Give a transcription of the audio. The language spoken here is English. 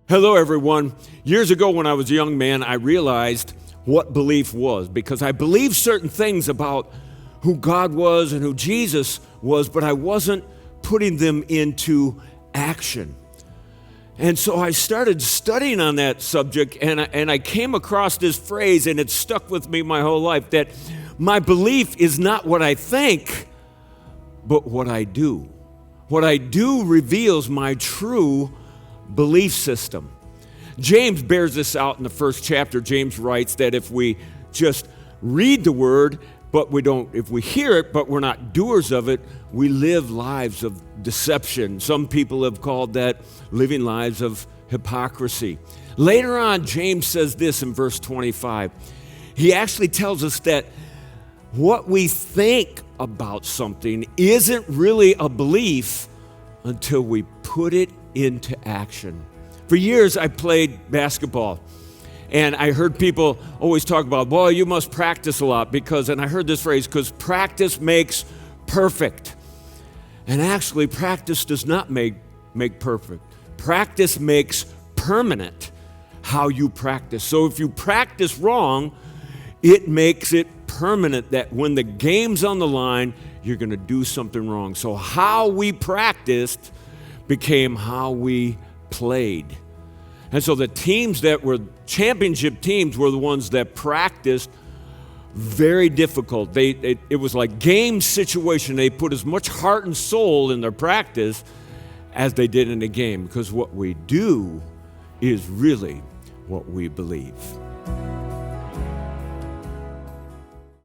Hello, everyone. Years ago, when I was a young man, I realized what belief was because I believed certain things about who God was and who Jesus was, but I wasn't putting them into action. And so I started studying on that subject, and I came across this phrase, and it stuck with me my whole life, that my belief is not what I think, but what I do. What I do reveals my true belief system. James bears this out in the first chapter. James writes that if we just read the word, if we hear it, but we're not doers of it, we live lives of deception. Some people have called that living lives of hypocrisy. Later on, James says this in verse 25. He actually tells us that what we think about something isn't really a belief until we put it into action. For years, I played basketball, and I heard people always talk about, well, you must practice a lot and I heard this phrase, because practice makes perfect. And actually, practice does not make perfect. Practice makes permanent how you practice. So if you practice wrong, it makes it permanent that when the game's on the line, you're going to do something wrong. So how we practiced became how we played. And so the teams that were championship teams were the ones that practiced very difficult. It was like game situation. They put as much heart and soul in their practice as they did in the game, because what we do is really what we believe.